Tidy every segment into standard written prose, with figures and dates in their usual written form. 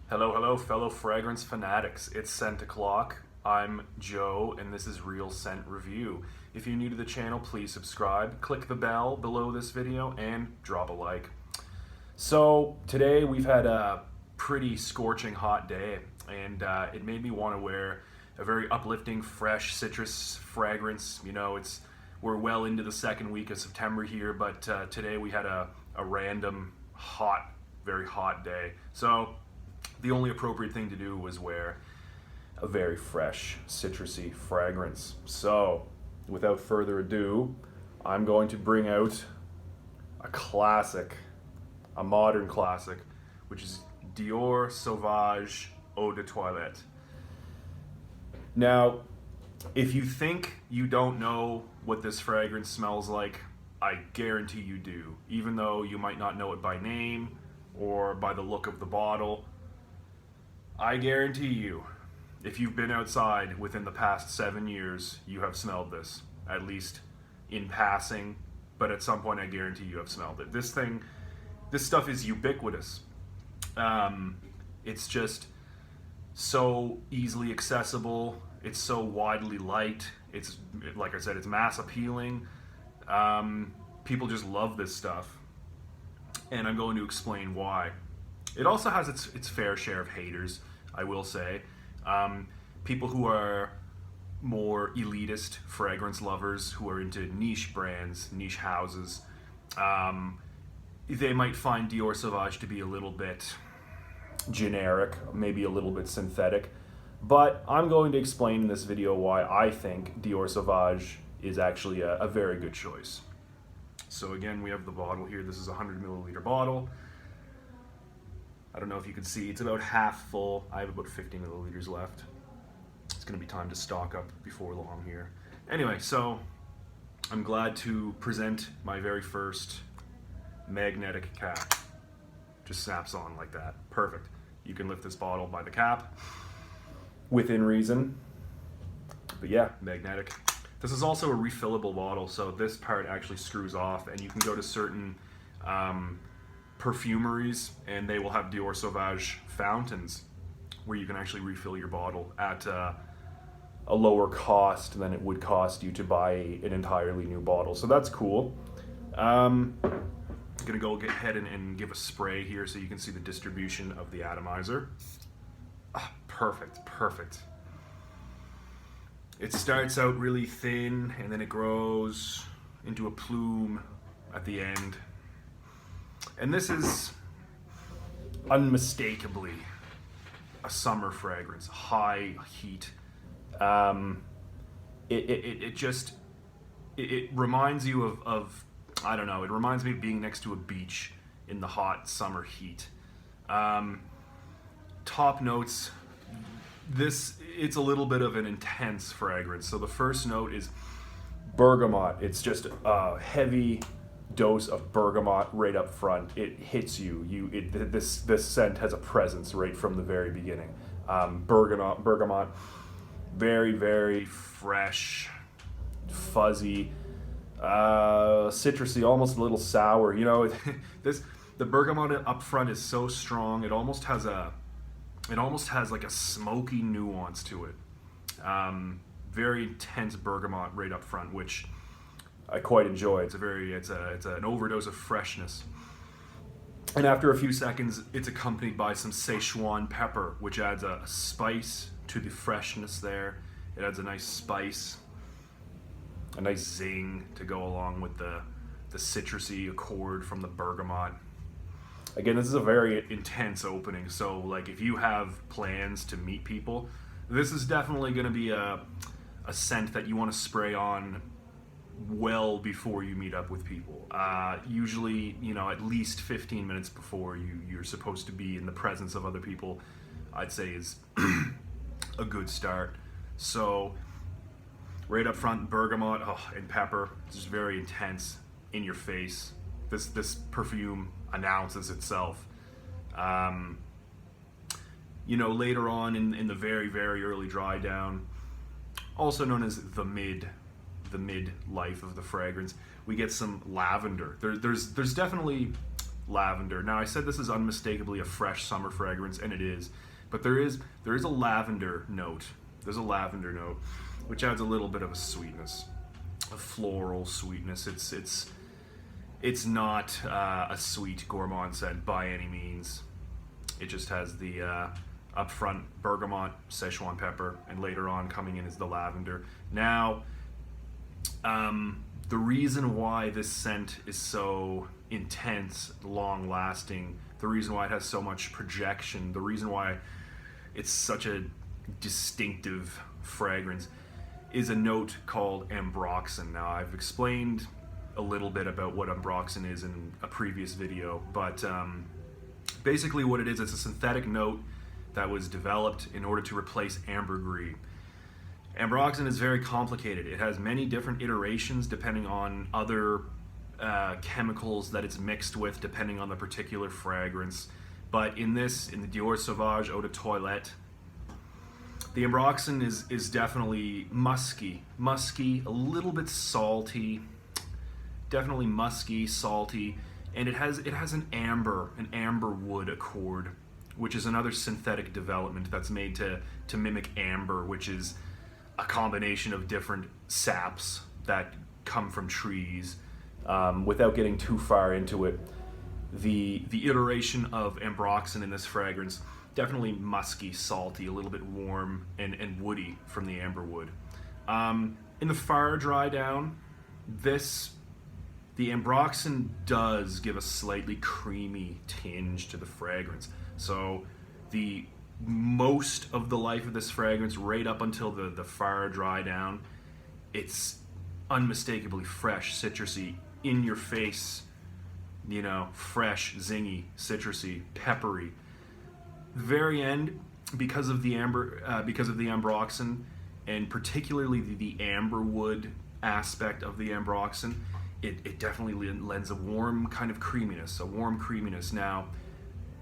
Hello, fellow fragrance fanatics. It's scent o'clock. I'm Joe, and this is Real Scent Review. If you're new to the channel, please subscribe, click the bell below this video, and drop a like. So, today we've had a pretty scorching hot day, and it made me want to wear a very uplifting, fresh citrus fragrance. We're well into the second week of September here, but today we had a random hot, very hot day. So, the only appropriate thing to do was wear a very fresh, citrusy fragrance. So, without further ado, I'm going to bring out a classic, a modern classic, which is Dior Sauvage Eau de Toilette. Now, if you think you don't know what this fragrance smells like, I guarantee you do, even though you might not know it by name or by the look of the bottle. I guarantee you, if you've been outside within the past 7 years, you have smelled this, at least in passing, but at some point I guarantee you have smelled it. This stuff is ubiquitous. It's just so easily accessible. It's so widely liked. It's, like I said, it's mass appealing. People just love this stuff, and I'm going to explain why. It also has its fair share of haters, I will say. People who are more elitist fragrance lovers, who are into niche brands, niche houses, they might find Dior Sauvage to be a little bit generic, maybe a little bit synthetic. But I'm going to explain in this video why I think Dior Sauvage is actually a very good choice. So again, we have the bottle here. This is a 100 milliliter bottle. I don't know if you can see, it's about half full. I have about 50 milliliters left. It's gonna be time to stock up before long here. Anyway, so I'm glad to present my very first magnetic cap. Just snaps on like that, perfect. You can lift this bottle by the cap, within reason. But yeah, magnetic. This is also a refillable bottle, so this part actually screws off, and you can go to certain perfumeries and they will have Dior Sauvage fountains where you can actually refill your bottle at a lower cost than it would cost you to buy an entirely new bottle. So that's cool. I'm gonna go ahead and give a spray here so you can see the distribution of the atomizer. Perfect. It starts out really thin and then it grows into a plume at the end. And this is unmistakably a summer fragrance, high heat. It reminds you of I don't know, it reminds me of being next to a beach in the hot summer heat. Top notes, it's a little bit of an intense fragrance. So the first note is bergamot. It's just a heavy dose of bergamot right up front. It hits you. This scent has a presence right from the very beginning. Bergamot, very, very fresh, fuzzy, citrusy, almost a little sour. The bergamot up front is so strong. It almost has like a smoky nuance to it. Very intense bergamot right up front, which I quite enjoy. It's an overdose of freshness. And after a few seconds, it's accompanied by some Szechuan pepper, which adds a spice to the freshness there. It adds a nice spice, a nice zing to go along with the citrusy accord from the bergamot. Again, this is a very intense opening, so like if you have plans to meet people, this is definitely going to be a scent that you want to spray on well before you meet up with people. Usually, at least 15 minutes before you're supposed to be in the presence of other people, I'd say is a good start. So right up front, bergamot and pepper, just very intense, in your face. This perfume announces itself. Later on in the very, very early dry down, also known as the mid life of the fragrance, we get some lavender. There's definitely lavender. Now, I said this is unmistakably a fresh summer fragrance, and it is, but there is a lavender note. There's a lavender note, which adds a little bit of a sweetness, a floral sweetness. It's not a sweet gourmand scent by any means. It just has the upfront bergamot, Szechuan pepper, and later on coming in is the lavender. Now, the reason why this scent is so intense, long-lasting, the reason why it has so much projection, the reason why it's such a distinctive fragrance is a note called ambroxan. Now, I've explained a little bit about what ambroxan is in a previous video, but basically what it is, it's a synthetic note that was developed in order to replace ambergris. Ambroxan is very complicated. It has many different iterations depending on other chemicals that it's mixed with, depending on the particular fragrance. But in the Dior Sauvage Eau de Toilette, the ambroxan is definitely musky, a little bit salty, definitely musky, salty, and it has an amber wood accord, which is another synthetic development that's made to mimic amber, which is a combination of different saps that come from trees. Without getting too far into it, the iteration of ambroxan in this fragrance, definitely musky, salty, a little bit warm and woody from the amber wood. In the far dry down, the ambroxan does give a slightly creamy tinge to the fragrance. So the most of the life of this fragrance, right up until the far dry down, it's unmistakably fresh, citrusy, in your face, fresh, zingy, citrusy, peppery. The very end, because of the ambroxan, and particularly the amber wood aspect of the ambroxan, it definitely lends a warm kind of creaminess, Now,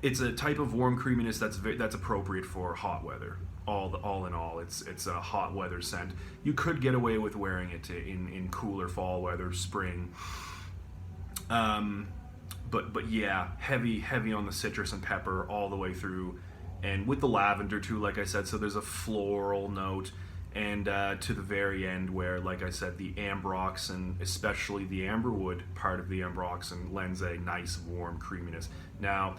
it's a type of warm creaminess that's appropriate for hot weather. All in all, it's a hot weather scent. You could get away with wearing it in cooler fall weather, spring. But yeah, heavy on the citrus and pepper all the way through, and with the lavender too, like I said. So there's a floral note, and to the very end where, like I said, the ambroxan, especially the amberwood part of the ambroxan, lends a nice warm creaminess. Now,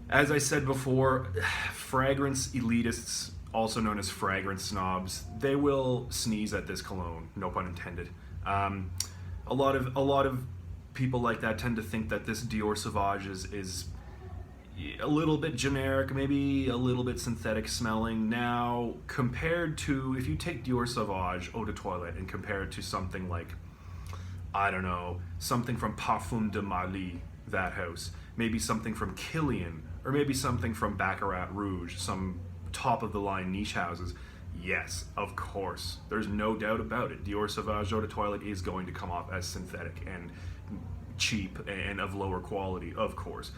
as I said before, fragrance elitists, also known as fragrance snobs, they will sneeze at this cologne, no pun intended. A lot of people like that tend to think that this Dior Sauvage is a little bit generic, maybe a little bit synthetic smelling. Now, compared to, if you take Dior Sauvage Eau de Toilette and compare it to something like, I don't know, something from Parfum de Marly, that house, maybe something from Kilian, or maybe something from Baccarat Rouge, some top-of-the-line niche houses, yes, of course, there's no doubt about it. Dior Sauvage Eau de Toilette is going to come off as synthetic and cheap and of lower quality, of course.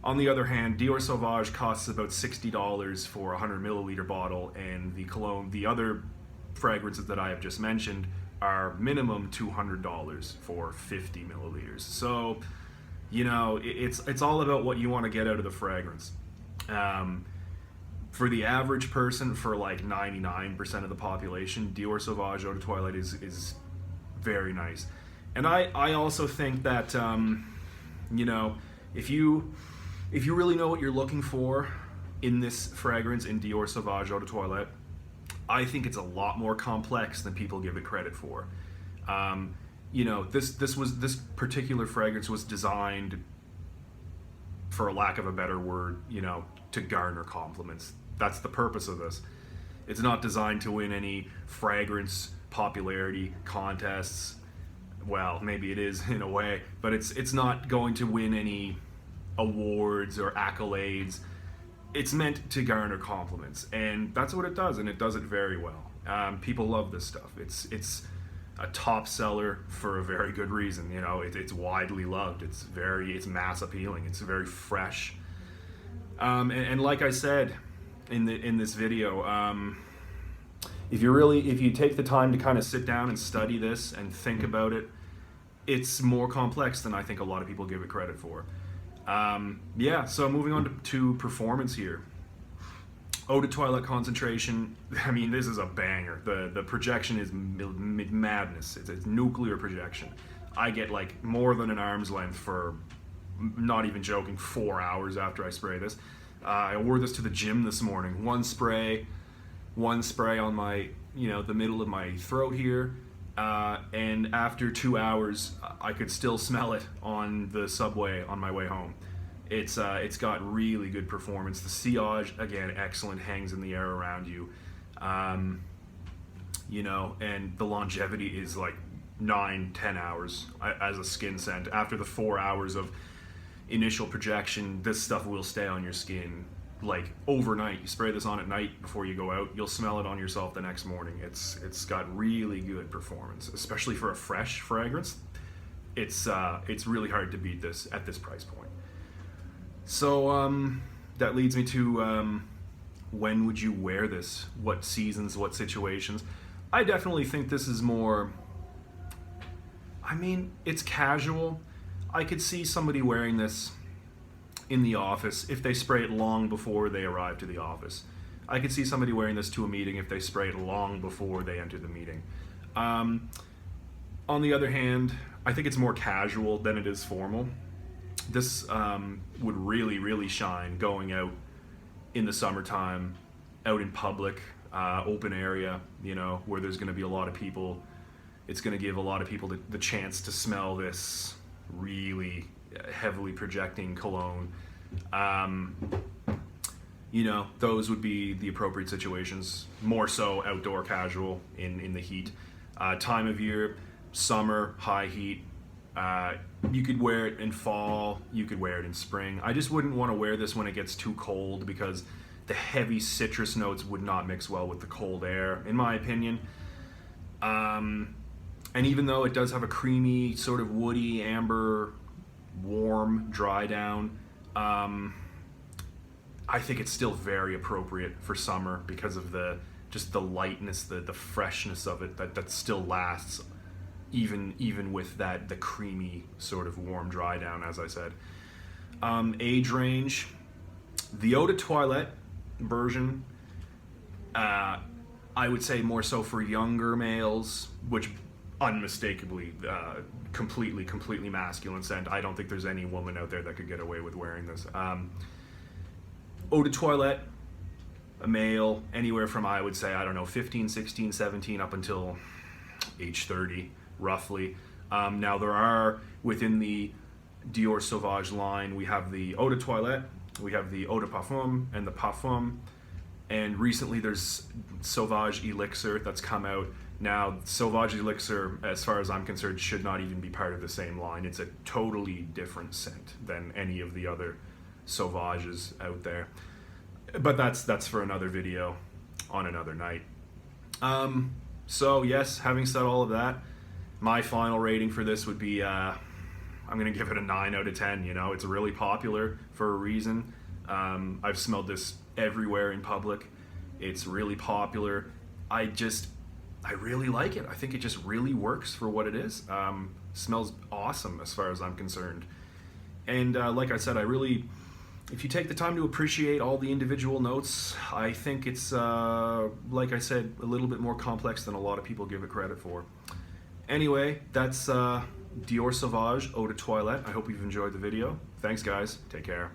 On the other hand, Dior Sauvage costs about $60 for a 100 milliliter bottle, and the cologne, the other fragrances that I have just mentioned, are minimum $200 for 50 milliliters. So, it's all about what you want to get out of the fragrance. For the average person, for like 99% of the population, Dior Sauvage Eau de Toilette is very nice. And I also think that, if you really know what you're looking for in this fragrance, in Dior Sauvage Eau de Toilette, I think it's a lot more complex than people give it credit for. This particular fragrance was designed, for a lack of a better word, to garner compliments. That's the purpose of this. It's not designed to win any fragrance popularity contests. Well, maybe it is in a way, but it's not going to win any awards or accolades. It's meant to garner compliments, and that's what it does, and it does it very well. People love this stuff. It's a top seller for a very good reason. It's widely loved. It's mass appealing. It's very fresh. And like I said in this video, if you take the time to kind of sit down and study this and think about it, it's more complex than I think a lot of people give it credit for. Yeah, so moving on to performance here. Eau de toilette concentration, I mean, this is a banger. The projection is madness. It's nuclear projection. I get like more than an arm's length for, not even joking, 4 hours after I spray this. I wore this to the gym this morning. One spray on my, the middle of my throat here. And after 2 hours, I could still smell it on the subway on my way home. It's got really good performance. The sillage, again, excellent, hangs in the air around you. And the longevity is like 9-10 hours as a skin scent. After the 4 hours of initial projection, this stuff will stay on your skin like overnight. You spray this on at night before you go out, you'll smell it on yourself the next morning. It's got really good performance, especially for a fresh fragrance. It's really hard to beat this at this price point. So that leads me to when would you wear this? What seasons, what situations? I definitely think this is more, I mean, it's casual. I could see somebody wearing this in the office if they spray it long before they arrive to the office. I could see somebody wearing this to a meeting if they spray it long before they enter the meeting. On the other hand, I think it's more casual than it is formal. This would really shine going out in the summertime, out in public, open area, where there's going to be a lot of people. It's going to give a lot of people the chance to smell this really heavily projecting cologne. Those would be the appropriate situations. More so outdoor casual in the heat. Time of year, summer, high heat. You could wear it in fall, you could wear it in spring. I just wouldn't want to wear this when it gets too cold because the heavy citrus notes would not mix well with the cold air, in my opinion. And even though it does have a creamy, sort of woody, amber, warm dry down, I think it's still very appropriate for summer because of the lightness, the freshness of it that still lasts even with the creamy sort of warm dry down, as I said. Age range, the Eau de Toilette version, I would say more so for younger males, which unmistakably completely masculine scent. I don't think there's any woman out there that could get away with wearing this. Eau de Toilette, a male, anywhere from, I would say, 15, 16, 17 up until age 30, roughly. Now there are, within the Dior Sauvage line, we have the Eau de Toilette, we have the Eau de Parfum, and the Parfum. And recently there's Sauvage Elixir that's come out. Now, Sauvage Elixir, as far as I'm concerned, should not even be part of the same line. It's a totally different scent than any of the other Sauvages out there. But that's for another video on another night. So yes, having said all of that, my final rating for this would be, I'm going to give it a 9 out of 10. It's really popular for a reason. I've smelled this everywhere in public. It's really popular. I really like it. I think it just really works for what it is. Smells awesome as far as I'm concerned. And like I said, if you take the time to appreciate all the individual notes, I think it's, like I said, a little bit more complex than a lot of people give it credit for. Anyway, that's Dior Sauvage Eau de Toilette. I hope you've enjoyed the video. Thanks, guys. Take care.